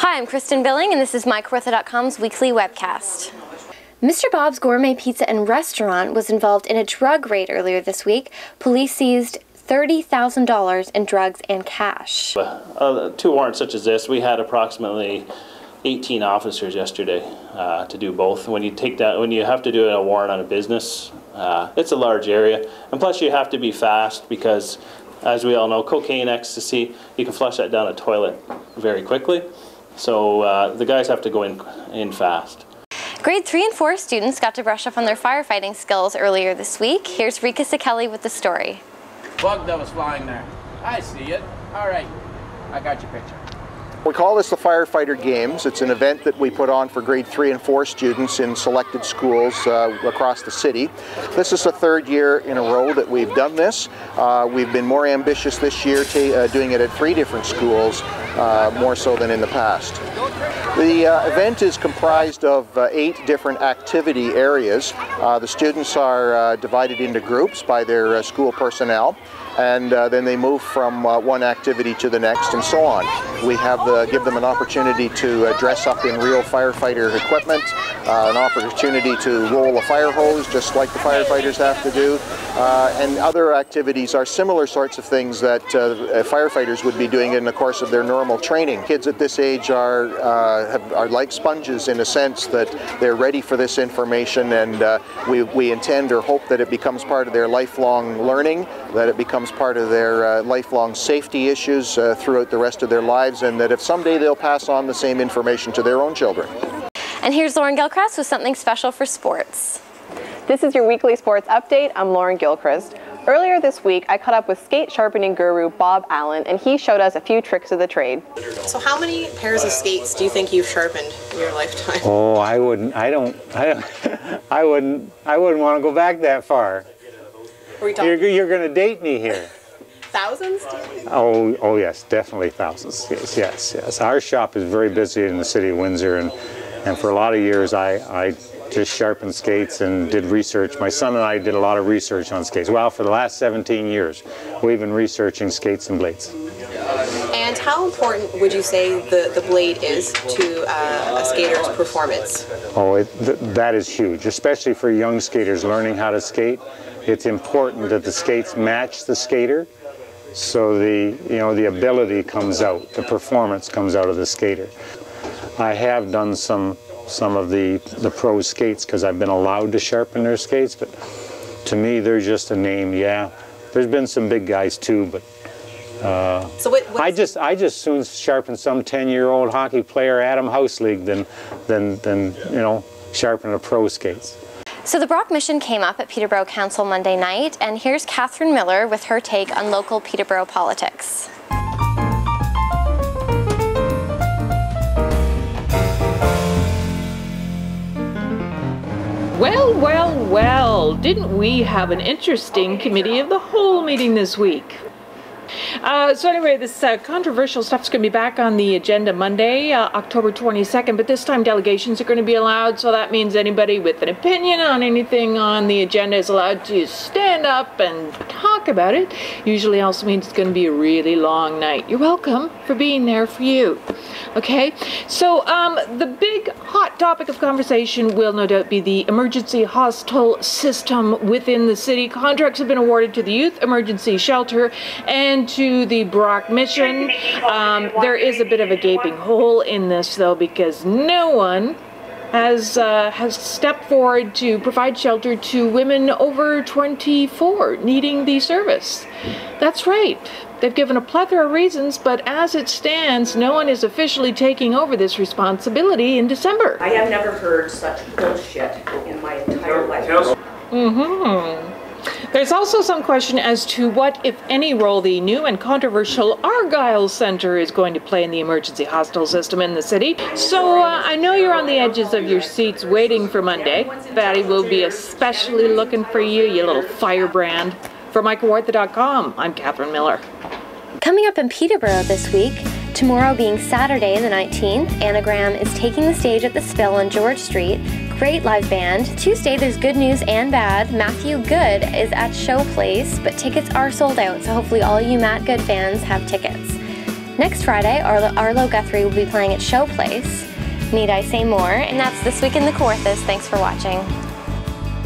Hi, I'm Kristen Billing, and this is MyKawartha.com's weekly webcast. Mr. Bob's Gourmet Pizza and Restaurant was involved in a drug raid earlier this week. Police seized $30,000 in drugs and cash. Two warrants such as this, we had approximately 18 officers yesterday to do both. When you have to do a warrant on a business, it's a large area, and plus you have to be fast because, as we all know, cocaine, ecstasy, you can flush that down a toilet very quickly. So the guys have to go in fast. Grade 3 and 4 students got to brush up on their firefighting skills earlier this week. Here's Rika Sekeli with the story. Bug that was flying there. I see it. All right, I got your picture. We call this the Firefighter Games. It's an event that we put on for grade 3 and 4 students in selected schools across the city. This is the third year in a row that we've done this. We've been more ambitious this year, doing it at 3 different schools, more so than in the past. The event is comprised of 8 different activity areas. The students are divided into groups by their school personnel, and then they move from one activity to the next and so on. We give them an opportunity to dress up in real firefighter equipment, an opportunity to roll a fire hose just like the firefighters have to do, and other activities are similar sorts of things that firefighters would be doing in the course of their normal training. Kids at this age are like sponges in a sense that they're ready for this information, and we intend or hope that it becomes part of their lifelong learning, that it becomes part of their lifelong safety issues throughout the rest of their lives, and that if someday they'll pass on the same information to their own children. And here's Lauren Gilchrist with something special for sports. This is your weekly sports update. I'm Lauren Gilchrist. Earlier this week, I caught up with skate sharpening guru Bob Allen, and he showed us a few tricks of the trade. So how many pairs of skates do you think you've sharpened in your lifetime? Oh, I wouldn't want to go back that far. You're going to date me here. Thousands? Oh yes, definitely thousands. Yes. Our shop is very busy in the city of Windsor, and for a lot of years I just sharpened skates and did research. My son and I did a lot of research on skates. Well, for the last 17 years, we've been researching skates and blades. And how important would you say the blade is to a skater's performance? Oh, that is huge, especially for young skaters learning how to skate. It's important that the skates match the skater, so the ability comes out, the performance comes out of the skater. I have done some of the pro skates because I've been allowed to sharpen their skates, but to me they're just a name. Yeah, there's been some big guys too, but I just soon sharpen some 10-year-old hockey player Adam House League than sharpen a pro skates. So the Brock mission came up at Peterborough Council Monday night, and here's Catherine Miller with her take on local Peterborough politics. Well, didn't we have an interesting committee of the whole meeting this week? So anyway, this controversial stuff's going to be back on the agenda Monday, October 22nd, but this time delegations are going to be allowed, so that means anybody with an opinion on anything on the agenda is allowed to stand up and talk about it. Usually also means it's going to be a really long night. You're welcome for being there for you. Okay, so the big hot topic of conversation will no doubt be the emergency hostel system within the city. Contracts have been awarded to the Youth Emergency Shelter and to the Brock mission. There is a bit of a gaping hole in this though, because no one has stepped forward to provide shelter to women over 24 needing the service. That's right. They've given a plethora of reasons, but as it stands, no one is officially taking over this responsibility in December. I have never heard such bullshit in my entire life. There's also some question as to what, if any, role the new and controversial Argyle Centre is going to play in the emergency hostel system in the city. So I know you're on the edges of your seats waiting for Monday. Patty will be especially looking for you, you little firebrand. For MyKawartha.com, I'm Catherine Miller. Coming up in Peterborough this week, tomorrow being Saturday the 19th, Anagram is taking the stage at the Spill on George Street. Great live band. Tuesday there's good news and bad. Matthew Good is at Show Place, but tickets are sold out, so hopefully all you Matt Good fans have tickets. Next Friday, Arlo Guthrie will be playing at Show Place. Need I say more? And that's This Week in the Kawarthas. Thanks for watching.